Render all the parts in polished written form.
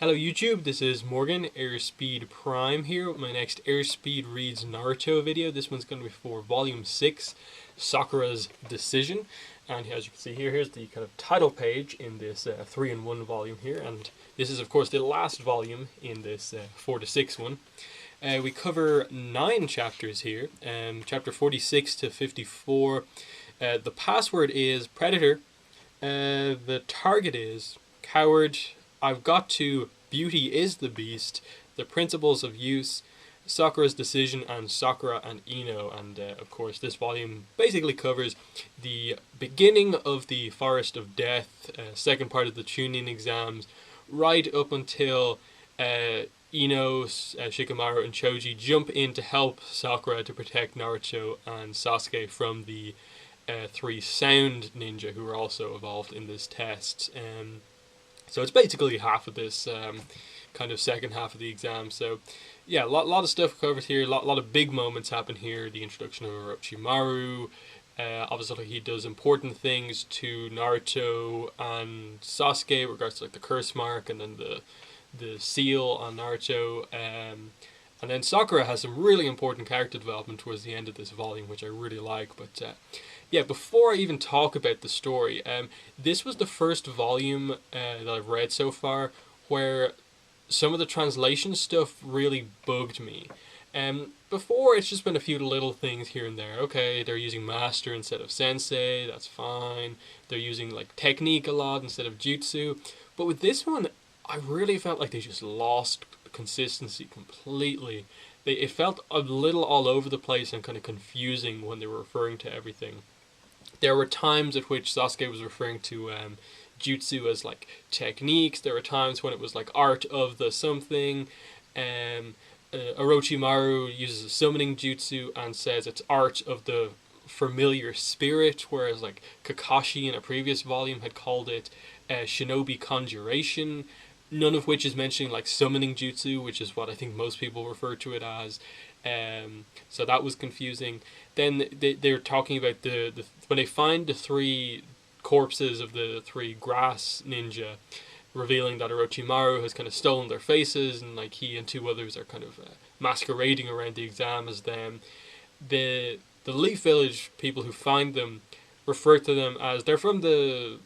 Hello YouTube, this is Morgan, Airspeed Prime here with my next Airspeed Reads Naruto video. This one's going to be for Volume 6, Sakura's Decision. And as you can see here, here's the kind of title page in this 3-in-1 volume here. And this is of course the last volume in this 4 to 6 one. We cover 9 chapters here, chapter 46 to 54. The password is Predator, the target is Coward, I've got to, Beauty is the Beast, The Principles of Use, Sakura's Decision, and Sakura and Ino. And of course this volume basically covers the beginning of the Forest of Death, second part of the Chunin exams, right up until Ino, Shikamaru and Choji jump in to help Sakura to protect Naruto and Sasuke from the 3 sound ninja who are also involved in this test. So it's basically half of this kind of second half of the exam. So yeah, a lot of stuff covered here. A lot of big moments happen here. The introduction of Orochimaru. Obviously he does important things to Naruto and Sasuke in regards to like the curse mark and then the seal on Naruto. And then Sakura has some really important character development towards the end of this volume, which I really like. But yeah, before I even talk about the story, this was the first volume that I've read so far where some of the translation stuff really bugged me. Before, it's just been a few little things here and there. Okay, they're using master instead of sensei, that's fine. They're using like technique a lot instead of jutsu. But with this one, I really felt like they just lost consistency completely. It felt a little all over the place and kind of confusing when they were referring to everything. There were times at which Sasuke was referring to jutsu as like techniques. There were times when it was like art of the something. Orochimaru uses a summoning jutsu and says it's art of the familiar spirit, whereas like Kakashi in a previous volume had called it shinobi conjuration. None of which is mentioning like summoning jutsu, which is what I think most people refer to it as. So that was confusing. Then they're talking about when they find the 3 corpses of the 3 grass ninja, revealing that Orochimaru has kind of stolen their faces, and like he and 2 others are kind of masquerading around the exam as them. The Leaf Village people who find them refer to them as they're from they're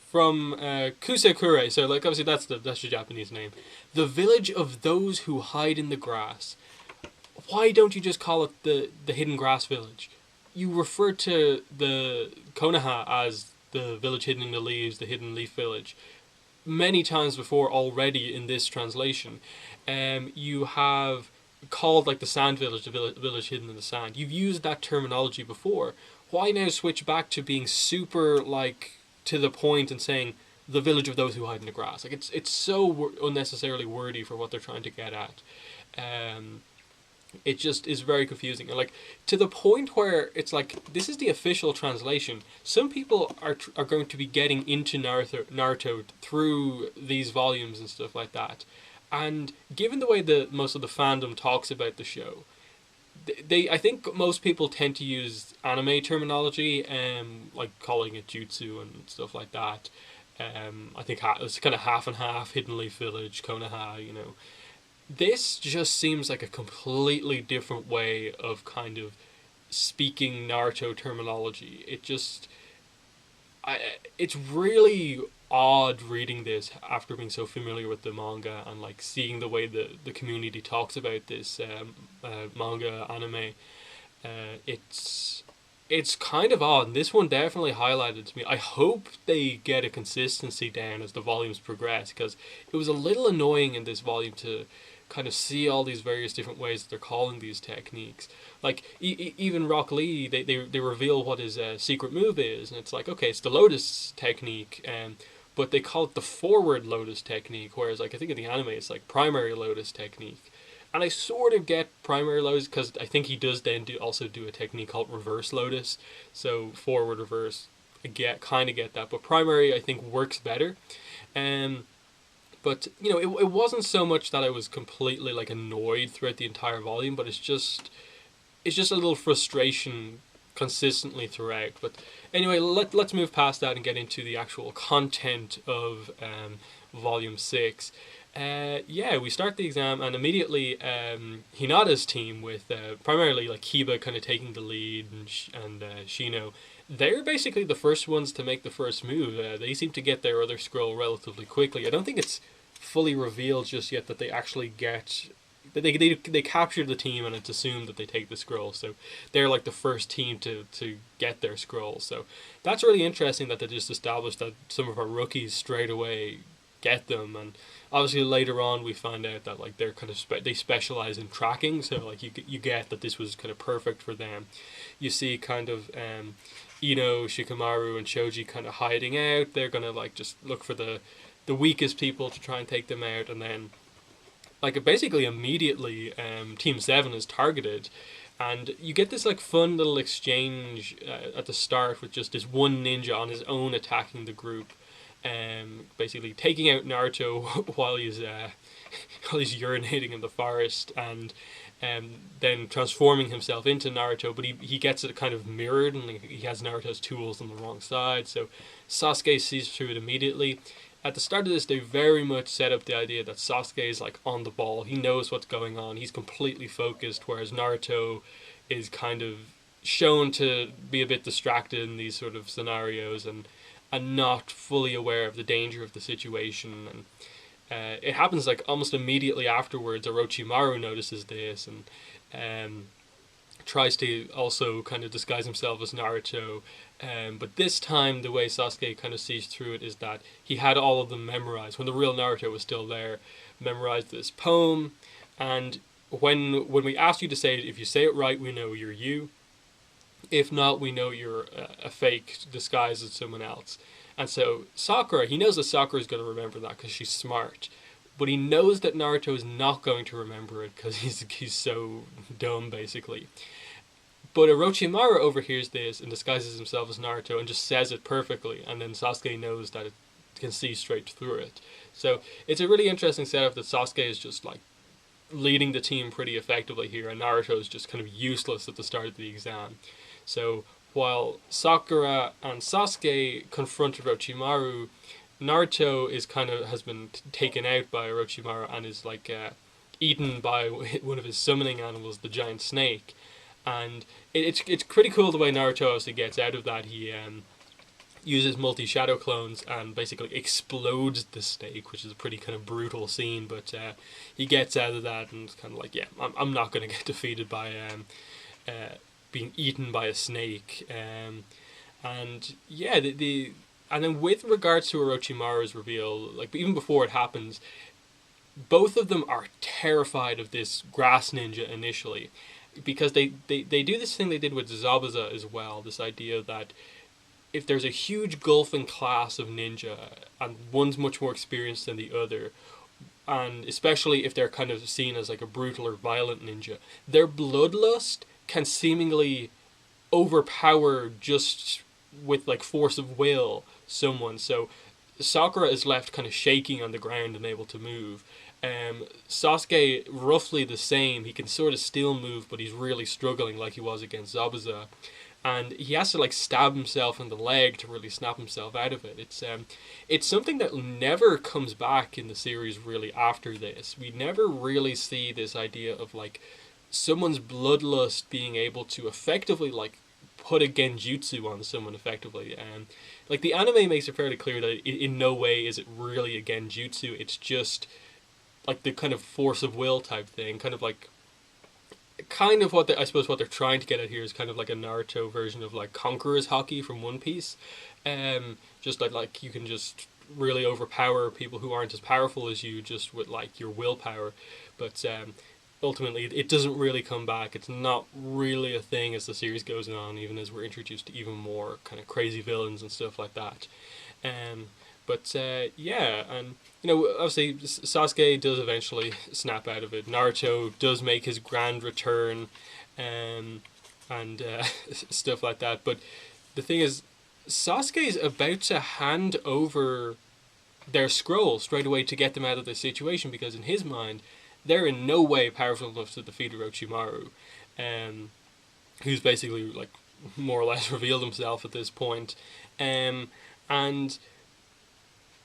from Kusekure, so like obviously that's the Japanese name. The village of those who hide in the grass. Why don't you just call it the Hidden Grass Village? You refer to the Konoha as the village hidden in the leaves, the Hidden Leaf Village, many times before already in this translation. You have called like the Sand Village, the village hidden in the sand. You've used that terminology before. Why now switch back to being super like to the point and saying the village of those who hide in the grass? Like it's so unnecessarily wordy for what they're trying to get at. It just is very confusing, and like to the point where it's like this is the official translation. Some people are going to be getting into Naruto through these volumes and stuff like that. And given the way that most of the fandom talks about the show, I think most people tend to use anime terminology, like calling it jutsu and stuff like that. I think it's kind of half and half, Hidden Leaf Village, Konoha, you know. This just seems like a completely different way of kind of speaking Naruto terminology. It's really odd reading this after being so familiar with the manga and like seeing the way the community talks about this manga anime. It's kind of odd, and this one definitely highlighted to me. I hope they get a consistency down as the volumes progress, because it was a little annoying in this volume to kind of see all these various different ways that they're calling these techniques. Like even Rock Lee, they reveal what his secret move is, and it's like, okay, it's the Lotus technique, but they call it the forward Lotus technique, whereas like I think in the anime it's like primary Lotus technique. And I sort of get primary Lotus because I think he does then also do a technique called reverse Lotus, so forward reverse. I kind of get that, but primary I think works better. But you know, it wasn't so much that I was completely like annoyed throughout the entire volume, but it's just a little frustration consistently throughout. But anyway, let's move past that and get into the actual content of Volume 6. Yeah, we start the exam, and immediately Hinata's team, with primarily like Kiba kind of taking the lead, and Shino, they're basically the first ones to make the first move. They seem to get their other scroll relatively quickly. I don't think it's fully revealed just yet that they actually get. They capture the team, and it's assumed that they take the scroll. So they're like the first team to get their scroll. So that's really interesting that they just established that some of our rookies straight away get them. And obviously later on we find out that like they're kind of they specialize in tracking. So like you get that this was kind of perfect for them. You see kind of Ino, Shikamaru, and Shoji kind of hiding out. They're gonna like just look for the weakest people to try and take them out, and then like basically immediately Team 7 is targeted, and you get this like fun little exchange at the start with just this one ninja on his own attacking the group, basically taking out Naruto while he's urinating in the forest, and then transforming himself into Naruto, but he gets it kind of mirrored, and he has Naruto's tools on the wrong side, so Sasuke sees through it immediately. At the start of this, they very much set up the idea that Sasuke is like on the ball. He knows what's going on. He's completely focused, whereas Naruto is kind of shown to be a bit distracted in these sort of scenarios, and not fully aware of the danger of the situation. And it happens like almost immediately afterwards. Orochimaru notices this, and tries to also kind of disguise himself as Naruto. But this time, the way Sasuke kind of sees through it is that he had all of them memorized when the real Naruto was still there. Memorized this poem, and when we ask you to say it, if you say it right, we know you're you. If not, we know you're a fake disguised as someone else. And so Sakura, he knows that Sakura is going to remember that because she's smart. But he knows that Naruto is not going to remember it because he's so dumb, basically. But Orochimaru overhears this and disguises himself as Naruto and just says it perfectly. And then Sasuke knows that it can see straight through it. So it's a really interesting setup that Sasuke is just like leading the team pretty effectively here, and Naruto is just kind of useless at the start of the exam. So while Sakura and Sasuke confront Orochimaru, Naruto has been taken out by Orochimaru and is like eaten by one of his summoning animals, the giant snake. And it's pretty cool the way Naruto obviously gets out of that. He uses multi-shadow clones and basically explodes the snake, which is a pretty kind of brutal scene. But he gets out of that and it's kind of like, yeah, I'm not going to get defeated by being eaten by a snake. And yeah, and then with regards to Orochimaru's reveal, like even before it happens, both of them are terrified of this grass ninja initially, because they do this thing they did with Zabuza as well, this idea that if there's a huge gulfing class of ninja and one's much more experienced than the other, and especially if they're kind of seen as like a brutal or violent ninja, their bloodlust can seemingly overpower just with like force of will someone. So Sakura is left kind of shaking on the ground and able to move. Sasuke, roughly the same. He can sort of still move, but he's really struggling like he was against Zabuza. And he has to like stab himself in the leg to really snap himself out of it. It's something that never comes back in the series really after this. We never really see this idea of like someone's bloodlust being able to effectively like put a genjutsu on someone effectively. And like the anime makes it fairly clear that in no way is it really a genjutsu. It's just like the kind of force of will type thing, kind of what I suppose what they're trying to get at here is kind of like a Naruto version of like Conqueror's Haki from One Piece. Just like you can just really overpower people who aren't as powerful as you just with like your willpower. But ultimately it doesn't really come back. It's not really a thing as the series goes on, even as we're introduced to even more kind of crazy villains and stuff like that. But yeah, and you know, obviously Sasuke does eventually snap out of it. Naruto does make his grand return, and stuff like that. But the thing is, Sasuke's about to hand over their scroll straight away to get them out of this situation, because in his mind, they're in no way powerful enough to defeat Orochimaru, who's basically like more or less revealed himself at this point. And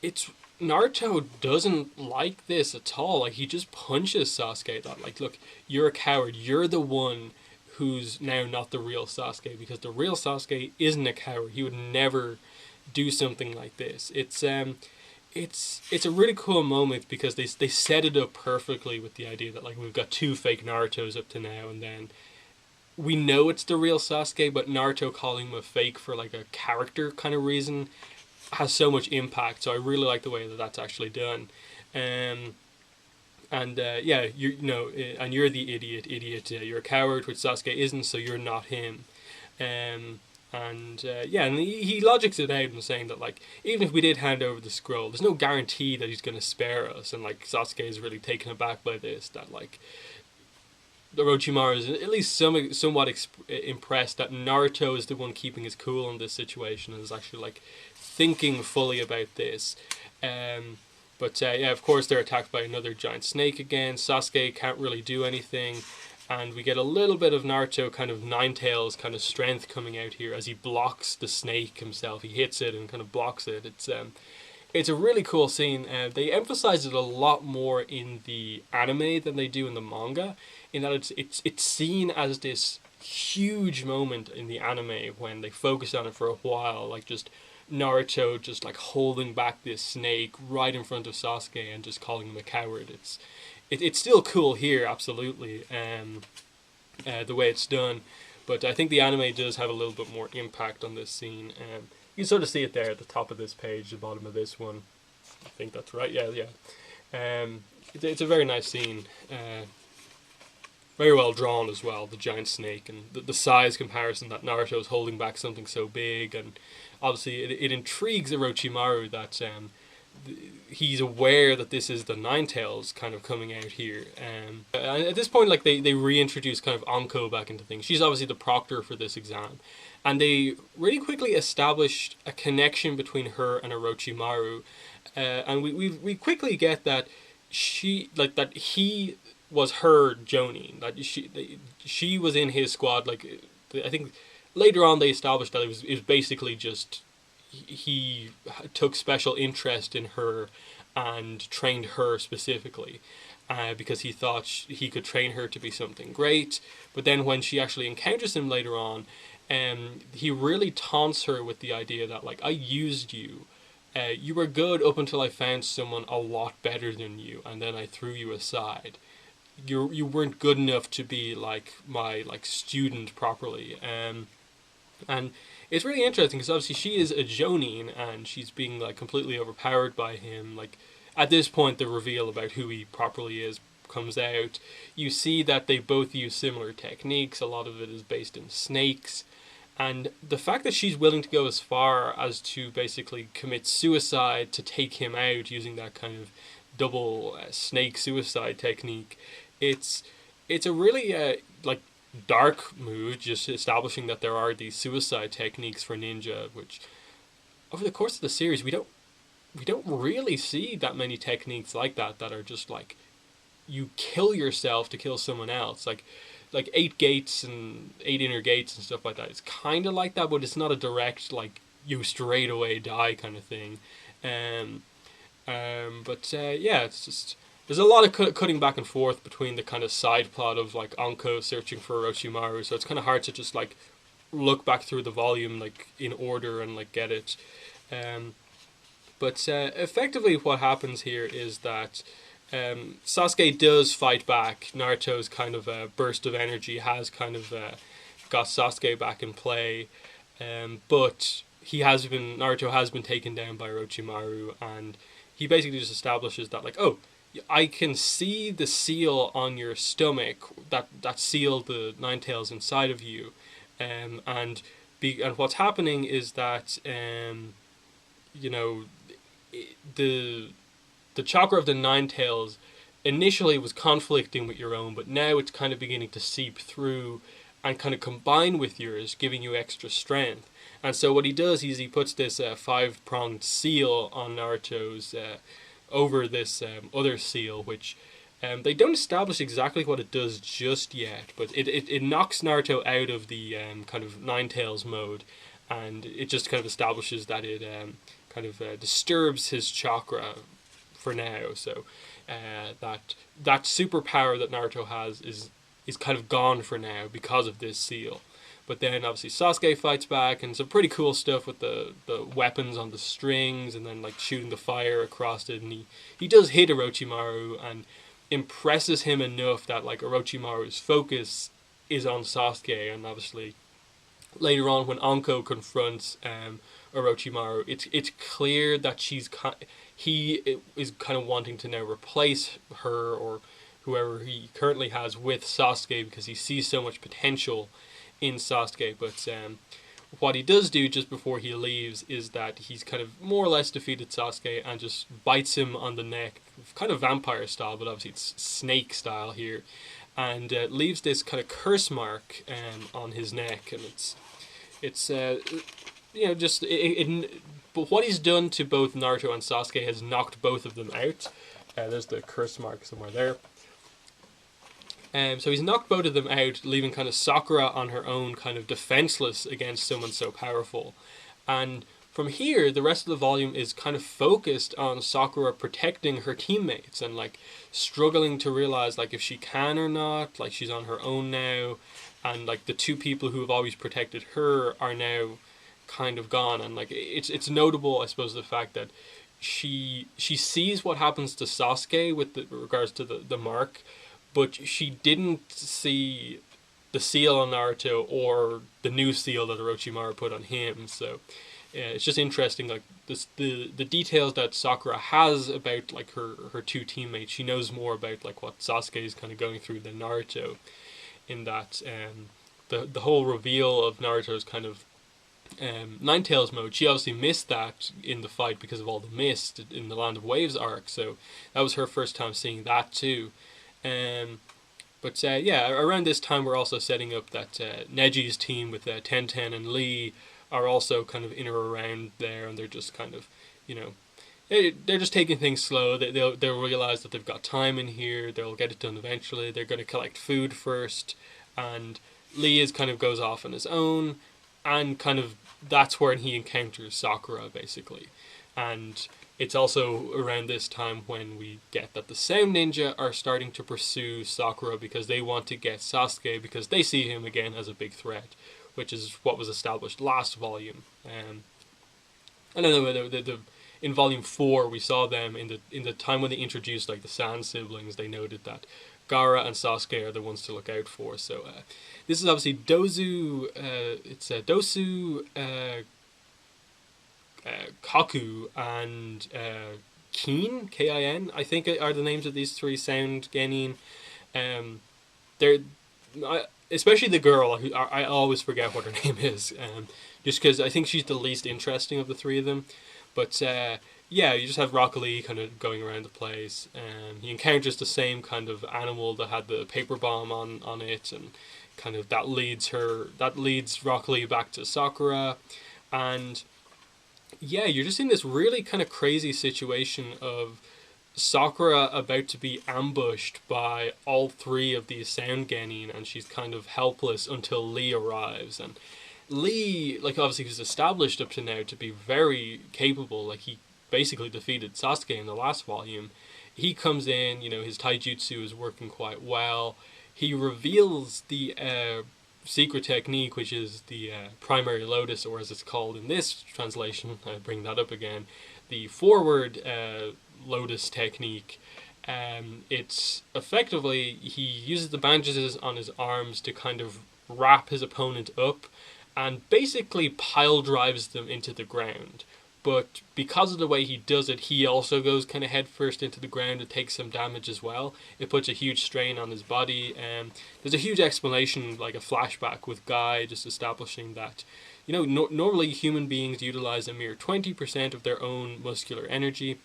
it's Naruto doesn't like this at all. Like, he just punches Sasuke. That, like, look, you're a coward. You're the one who's now not the real Sasuke, because the real Sasuke isn't a coward. He would never do something like this. It's a really cool moment because they set it up perfectly with the idea that, like, we've got two fake Narutos up to now, and then we know it's the real Sasuke, but Naruto calling him a fake for, like, a character kind of reason has so much impact. So I really like the way that that's actually done. Yeah, and you're the idiot. You're a coward, which Sasuke isn't, so you're not him. Yeah, and he logics it out and saying that, like, even if we did hand over the scroll, there's no guarantee that he's going to spare us. And, like, Sasuke is really taken aback by this, that, like, Orochimaru is at least somewhat impressed that Naruto is the one keeping his cool in this situation and is actually, like, thinking fully about this. Yeah, of course they're attacked by another giant snake again. Sasuke can't really do anything, and we get a little bit of Naruto kind of Ninetales kind of strength coming out here as he blocks the snake himself. He hits it and kind of blocks it. It's a really cool scene. They emphasize it a lot more in the anime than they do in the manga, in that it's seen as this huge moment in the anime when they focus on it for a while, like just Naruto just like holding back this snake right in front of Sasuke and just calling him a coward. It's still cool here, absolutely, the way it's done, but I think the anime does have a little bit more impact on this scene. You can sort of see it there at the top of this page, the bottom of this one. I think that's right. Yeah. It's a very nice scene. Very well drawn as well, the giant snake, and the size comparison that Naruto is holding back something so big. And obviously it intrigues Orochimaru that he's aware that this is the Ninetales kind of coming out here. And at this point, like, they reintroduce kind of Anko back into things. She's obviously the proctor for this exam. And they really quickly established a connection between her and Orochimaru. And we quickly get that he was her Jonin. That she was in his squad. Like, I think later on they established that it was basically just he took special interest in her and trained her specifically because he thought he could train her to be something great. But then when she actually encounters him later on, he really taunts her with the idea that, like, I used you. You were good up until I found someone a lot better than you, and then I threw you aside. You weren't good enough to be like my student properly. And it's really interesting because obviously she is a Jonin and she's being like completely overpowered by him. Like, at this point, the reveal about who he properly is comes out. You see that they both use similar techniques. A lot of it is based in snakes. And the fact that she's willing to go as far as to basically commit suicide to take him out using that kind of double snake suicide technique, it's a really dark move, just establishing that there are these suicide techniques for ninja, which over the course of the series we don't really see that many techniques like that are just like you kill yourself to kill someone else. Like 8 gates and 8 inner gates and stuff like that. It's kind of like that, but it's not a direct, like, you straight away die kind of thing. Yeah, it's just, there's a lot of cutting back and forth between the kind of side plot of, like, Anko searching for Orochimaru, so it's kind of hard to just, like, look back through the volume, like, in order and, like, get it. Effectively what happens here is that Sasuke does fight back. Naruto's kind of burst of energy has kind of got Sasuke back in play, but Naruto has been taken down by Orochimaru, and he basically just establishes that, like, oh, I can see the seal on your stomach that sealed the Ninetales inside of you, and what's happening is that the chakra of the Ninetales initially was conflicting with your own, but now it's kind of beginning to seep through and kind of combine with yours, giving you extra strength. And so what he does is he puts this 5-pronged seal on Naruto's over this other seal, which They don't establish exactly what it does just yet, but it knocks Naruto out of the kind of Nine Tails mode, and it just kind of establishes that it kind of disturbs his chakra for now. So that superpower that Naruto has is kind of gone for now because of this seal. But then obviously Sasuke fights back, and some pretty cool stuff with the weapons on the strings, and then like shooting the fire across it. And he does hit Orochimaru and impresses him enough that like Orochimaru's focus is on Sasuke. And obviously later on when Anko confronts Orochimaru, it's clear that he is kind of wanting to now replace her or whoever he currently has with Sasuke because he sees so much potential in Sasuke. But what he does do just before he leaves is that he's kind of more or less defeated Sasuke and just bites him on the neck, kind of vampire style, but obviously it's snake style here, and leaves this kind of curse mark on his neck. And it's just but what he's done to both Naruto and Sasuke has knocked both of them out. There's the curse mark somewhere there. So he's knocked both of them out, leaving kind of Sakura on her own, kind of defenseless against someone so powerful. And from here, the rest of the volume is kind of focused on Sakura protecting her teammates and like struggling to realize like if she can or not. Like she's on her own now, and like the two people who have always protected her are now kind of gone. And like it's notable, I suppose, the fact that she sees what happens to Sasuke with regards to the mark, but she didn't see the seal on Naruto or the new seal that Orochimaru put on him. So it's just interesting, like the details that Sakura has about like her two teammates. She knows more about like what Sasuke is kind of going through than Naruto. In that the whole reveal of Naruto's kind of Nine Tails mode, she obviously missed that in the fight because of all the mist in the Land of Waves arc. So that was her first time seeing that too. But around this time we're also setting up that Neji's team with Tenten and Lee are also kind of in or around there, and they're just kind of, they're just taking things slow. They'll realize that they've got time in here. They'll get it done eventually. They're going to collect food first, and Lee is kind of goes off on his own, and kind of that's where he encounters Sakura basically. And it's also around this time when we get that the Sound Ninja are starting to pursue Sakura because they want to get Sasuke because they see him again as a big threat, which is what was established last volume. I don't know, in volume 4 we saw them in the time when they introduced like the Sand siblings. They noted that Gaara and Sasuke are the ones to look out for. So this is obviously Dozu. It's Dosu. Kaku and Kin, Kin, I think are the names of these three sound genin. They're especially the girl, who I always forget what her name is, just because I think she's the least interesting of the three of them. But you just have Rock Lee kind of going around the place, and he encounters the same kind of animal that had the paper bomb on it, and kind of that leads Rock Lee back to Sakura. And yeah, you're just in this really kind of crazy situation of Sakura about to be ambushed by all three of these sound genin, and she's kind of helpless until Lee arrives. And Lee, like, obviously was established up to now to be very capable. Like, he basically defeated Sasuke in the last volume. He comes in, his taijutsu is working quite well. He reveals the secret technique, which is the primary lotus, or as it's called in this translation, I bring that up again, the forward lotus technique. It's effectively, he uses the bandages on his arms to kind of wrap his opponent up and basically pile drives them into the ground. But because of the way he does it, he also goes kind of head first into the ground and takes some damage as well. It puts a huge strain on his body. There's a huge explanation, like a flashback with Guy, just establishing that, normally human beings utilize a mere 20% of their own muscular energy.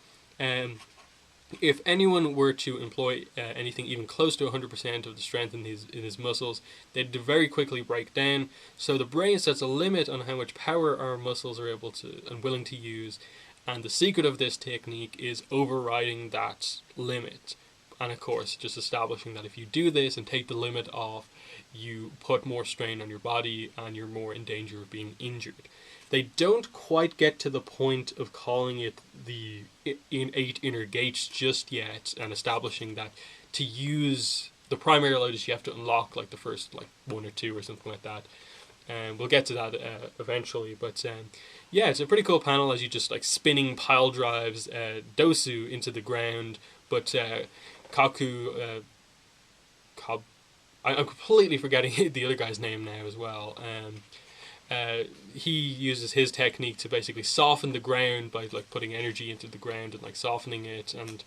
If anyone were to employ anything even close to 100% of the strength in his muscles, they'd very quickly break down. So the brain sets a limit on how much power our muscles are able to and willing to use, and the secret of this technique is overriding that limit And of course, just establishing that if you do this and take the limit off, you put more strain on your body and you're more in danger of being injured. They don't quite get to the point of calling it the eight inner gates just yet, and establishing that to use the primary lotus you have to unlock like the first like one or two or something like that. And we'll get to that eventually, but yeah, it's a pretty cool panel as you just like spinning pile drives Dosu into the ground, but Kaku, I'm completely forgetting the other guy's name now as well. He uses his technique to basically soften the ground by like putting energy into the ground and like softening it and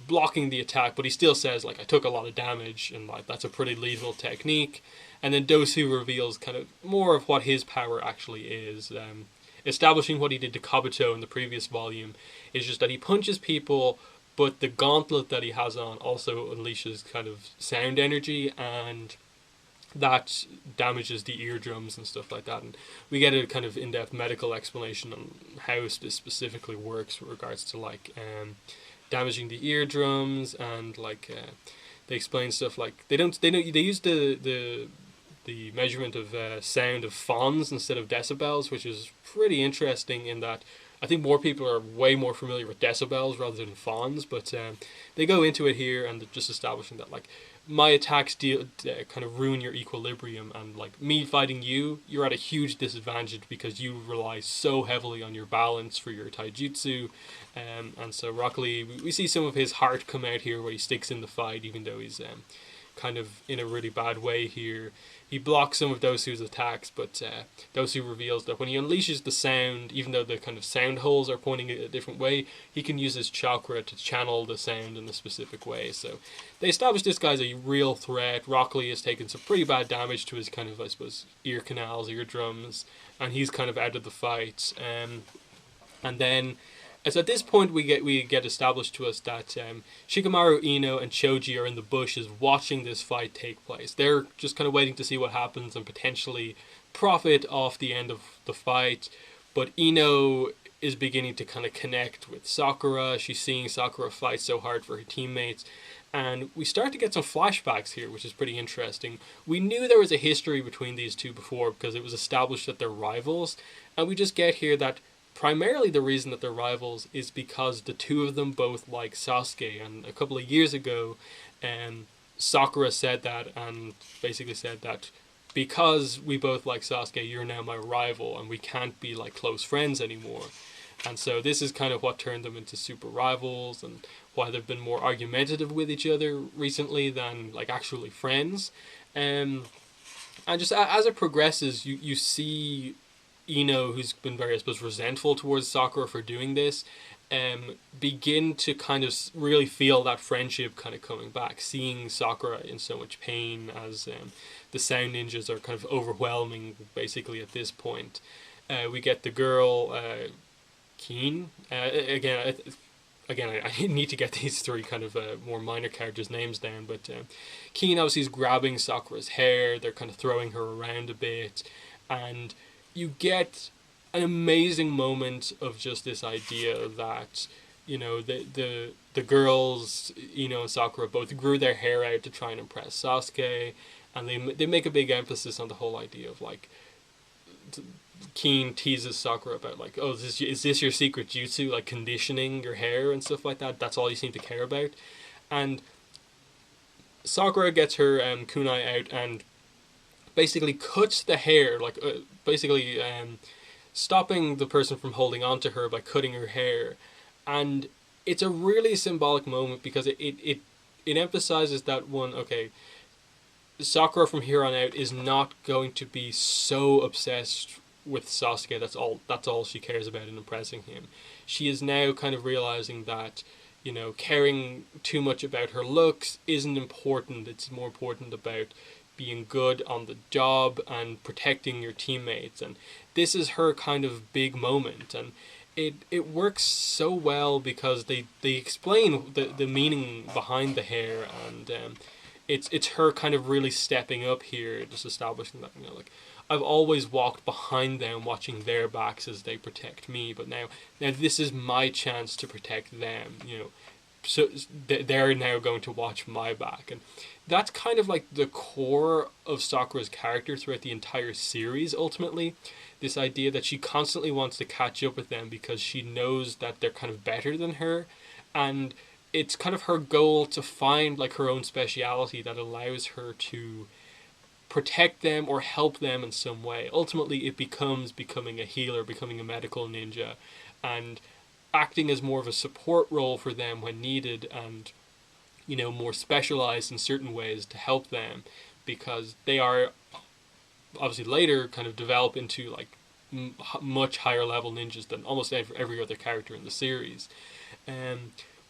blocking the attack, but he still says like I took a lot of damage and like that's a pretty lethal technique. And then Dosu reveals kind of more of what his power actually is. Establishing what he did to Kabuto in the previous volume is just that he punches people, but the gauntlet that he has on also unleashes kind of sound energy, and that damages the eardrums and stuff like that. And we get a kind of in-depth medical explanation on how this specifically works with regards to like damaging the eardrums, and like they explain stuff like they use the measurement of sound of fons instead of decibels, which is pretty interesting in that I think more people are way more familiar with decibels rather than fons, but they go into it here and just establishing that like my attacks kind of ruin your equilibrium, and like me fighting you, you're at a huge disadvantage because you rely so heavily on your balance for your taijutsu, and so Rock Lee, we see some of his heart come out here where he sticks in the fight even though he's kind of in a really bad way here. He blocks some of Dosu's attacks, but Dosu reveals that when he unleashes the sound, even though the kind of sound holes are pointing a different way, he can use his chakra to channel the sound in a specific way. So they establish this guy's a real threat. Rock Lee has taken some pretty bad damage to his kind of, I suppose, ear canals, eardrums, and he's kind of out of the fight. And then so at this point we get established to us that Shikamaru, Ino, and Choji are in the bushes watching this fight take place. They're just kind of waiting to see what happens and potentially profit off the end of the fight. But Ino is beginning to kind of connect with Sakura. She's seeing Sakura fight so hard for her teammates. And we start to get some flashbacks here, which is pretty interesting. We knew there was a history between these two before because it was established that they're rivals. And we just get here that primarily the reason that they're rivals is because the two of them both like Sasuke, and a couple of years ago Sakura said that, and basically said that because we both like Sasuke, you're now my rival and we can't be like close friends anymore. And so this is kind of what turned them into super rivals, and why they've been more argumentative with each other recently than like actually friends. And just as it progresses, you see Ino, who's been very, I suppose, resentful towards Sakura for doing this, begin to kind of really feel that friendship kind of coming back, seeing Sakura in so much pain as the sound ninjas are kind of overwhelming basically at this point. We get the girl, Keen. Again, I need to get these three kind of more minor characters' names down, but Keen obviously is grabbing Sakura's hair, they're kind of throwing her around a bit, and you get an amazing moment of just this idea that, you know, the girls, Ino and Sakura, both grew their hair out to try and impress Sasuke, and they make a big emphasis on the whole idea of like, Keen teases Sakura about like, oh, is this your secret jutsu, like conditioning your hair and stuff like that? That's all you seem to care about. And Sakura gets her kunai out and basically cuts the hair, like basically stopping the person from holding on to her by cutting her hair. And it's a really symbolic moment because it emphasizes that one, okay, Sakura from here on out is not going to be so obsessed with Sasuke. That's all she cares about in impressing him. She is now kind of realizing that, you know, caring too much about her looks isn't important. It's more important about being good on the job and protecting your teammates. And this is her kind of big moment. And it works so well because they explain the meaning behind the hair, and it's her kind of really stepping up here, just establishing that, you know, like, I've always walked behind them watching their backs as they protect me, but now this is my chance to protect them, you know. so they're now going to watch my back. And that's kind of like the core of Sakura's character throughout the entire series, ultimately. This idea that she constantly wants to catch up with them because she knows that they're kind of better than her. And it's kind of her goal to find like her own speciality that allows her to protect them or help them in some way. Ultimately, it becomes becoming a healer, becoming a medical ninja, and acting as more of a support role for them when needed, and more specialized in certain ways to help them, because they are obviously later kind of develop into like much higher level ninjas than almost every other character in the series.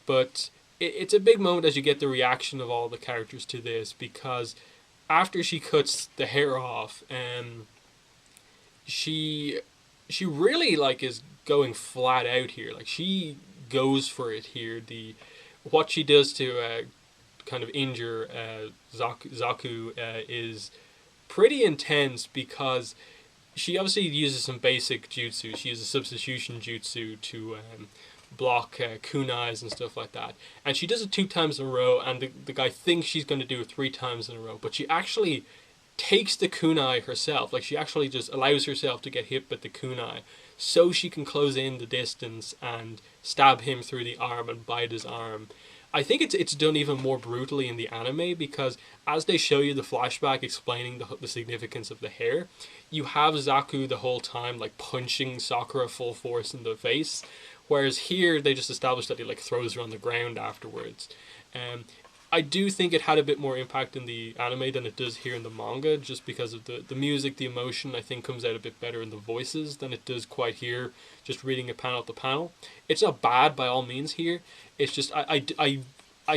But it's a big moment as you get the reaction of all the characters to this, because after she cuts the hair off, she really like is going flat out here. Like she goes for it here. What she does to kind of injure Zaku is pretty intense, because she obviously uses some basic jutsu. She uses substitution jutsu to block kunais and stuff like that. And she does it 2 times in a row, and the guy thinks she's going to do it 3 times in a row. But she actually takes the kunai herself. Like, she actually just allows herself to get hit with the kunai so she can close in the distance and stab him through the arm and bite his arm. I think it's done even more brutally in the anime, because as they show you the flashback explaining the significance of the hair, you have Zaku the whole time like punching Sakura full force in the face, whereas here they just establish that he like throws her on the ground afterwards. I do think it had a bit more impact in the anime than it does here in the manga, just because of the music, the emotion, I think comes out a bit better in the voices than it does quite here, just reading it panel to panel. It's not bad by all means here, it's just I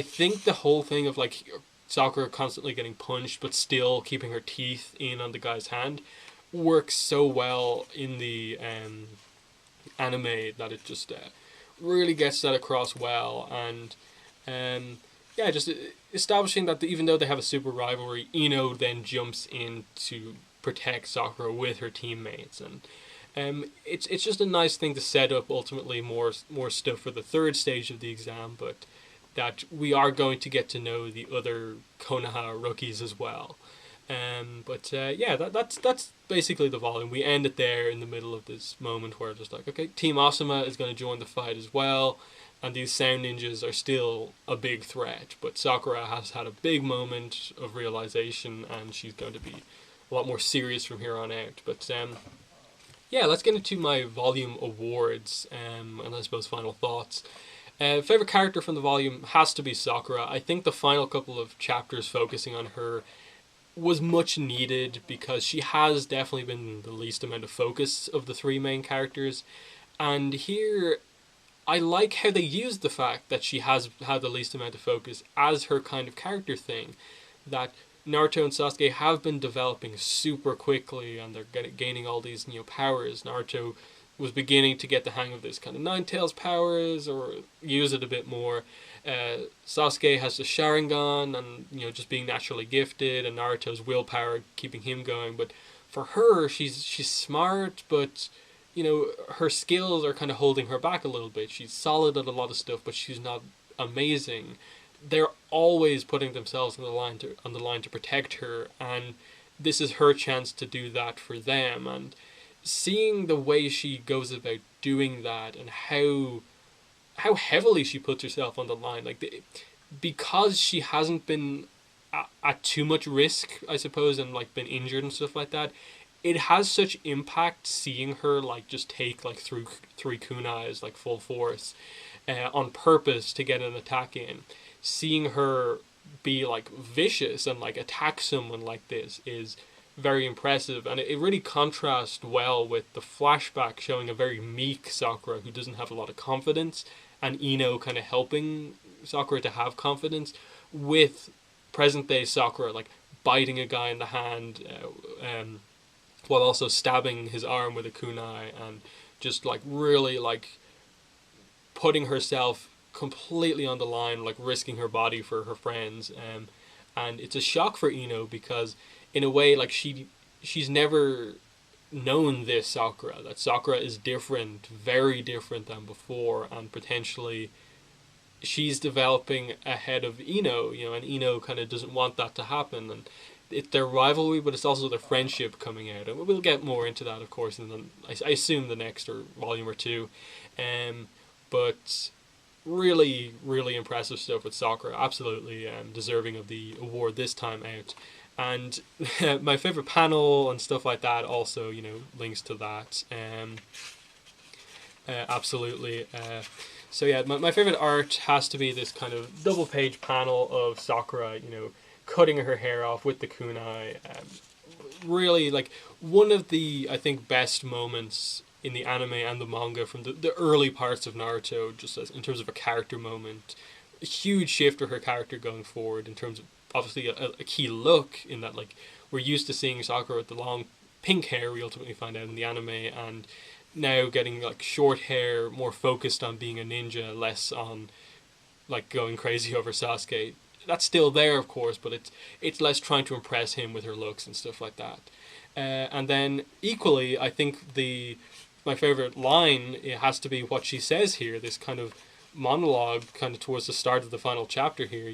think the whole thing of like Sakura constantly getting punched but still keeping her teeth in on the guy's hand works so well in the anime that it just really gets that across well. And yeah, just establishing that even though they have a super rivalry, Ino then jumps in to protect Sakura with her teammates, and it's just a nice thing to set up ultimately more stuff for the 3rd stage of the exam, but that we are going to get to know the other Konoha rookies as well. But yeah, that's basically the volume. We end it there in the middle of this moment where just like, okay, Team Asuma is going to join the fight as well, and these sound ninjas are still a big threat, but Sakura has had a big moment of realization, and she's going to be a lot more serious from here on out. But yeah, let's get into my volume awards, and I suppose final thoughts. Favorite character from the volume has to be Sakura. I think the final couple of chapters focusing on her was much needed, because she has definitely been the least amount of focus of the 3 main characters. And here, I like how they used the fact that she has had the least amount of focus as her kind of character thing. That Naruto and Sasuke have been developing super quickly, and they're gaining all these powers. Naruto was beginning to get the hang of this kind of Nine Tails powers, or use it a bit more. Sasuke has the Sharingan, and just being naturally gifted, and Naruto's willpower keeping him going. But for her, she's smart, but her skills are kind of holding her back a little bit. She's solid at a lot of stuff, but she's not amazing. They're always putting themselves on the line to protect her, and this is her chance to do that for them. And seeing the way she goes about doing that, and how heavily she puts herself on the line, like because she hasn't been at too much risk, I suppose, and like been injured and stuff like that, it has such impact seeing her like just take like through 3 kunais like full force on purpose to get an attack in. Seeing her be like vicious and like attack someone like this is very impressive, and it really contrasts well with the flashback showing a very meek Sakura who doesn't have a lot of confidence, and Ino kind of helping Sakura to have confidence, with present day Sakura like biting a guy in the hand while also stabbing his arm with a kunai, and just like really like putting herself completely on the line, like risking her body for her friends. And it's a shock for Ino, because in a way, like she's never known this Sakura, that Sakura is different, very different than before, and potentially she's developing ahead of Ino, and Ino kind of doesn't want that to happen, and it's their rivalry, but it's also their friendship coming out, and we'll get more into that, of course, in I assume the next or volume or two, but really, really impressive stuff with Sakura. Absolutely deserving of the award this time out. And my favorite panel and stuff like that also, links to that. Absolutely. So yeah, my favorite art has to be this kind of double page panel of Sakura, cutting her hair off with the kunai. Really, like, one of the, I think, best moments in the anime and the manga from the early parts of Naruto, just as in terms of a character moment. A huge shift for her character going forward in terms of obviously a key look, in that, like, we're used to seeing Sakura with the long pink hair we ultimately find out in the anime, and now getting like short hair, more focused on being a ninja, less on like going crazy over Sasuke. That's still there, of course, but it's less trying to impress him with her looks and stuff like that. And then equally, I think my favorite line, it has to be what she says here. This kind of monologue, kind of towards the start of the final chapter here.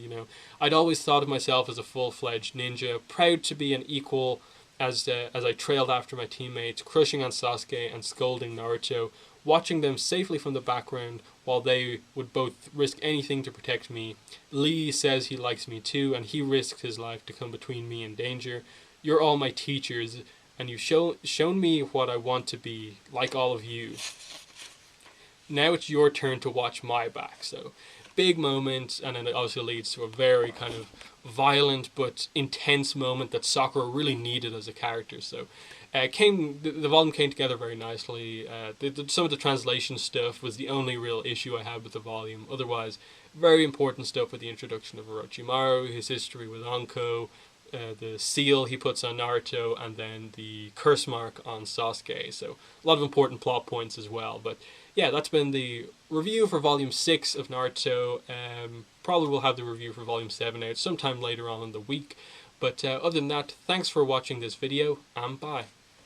I'd always thought of myself as a full-fledged ninja, proud to be an equal. As I trailed after my teammates, crushing on Sasuke and scolding Naruto, watching them safely from the background while they would both risk anything to protect me. Lee says he likes me too, and he risks his life to come between me and danger. You're all my teachers, and you've shown me what I want to be, like all of you. Now it's your turn to watch my back. So, big moment, and then it also leads to a very kind of violent but intense moment that Sakura really needed as a character. So, the volume came together very nicely. Some of the translation stuff was the only real issue I had with the volume. Otherwise, very important stuff with the introduction of Orochimaru, his history with Anko, the seal he puts on Naruto, and then the curse mark on Sasuke. So a lot of important plot points as well. But yeah, that's been the review for Volume 6 of Naruto. Probably will have the review for Volume 7 out sometime later on in the week. But other than that, thanks for watching this video, and bye.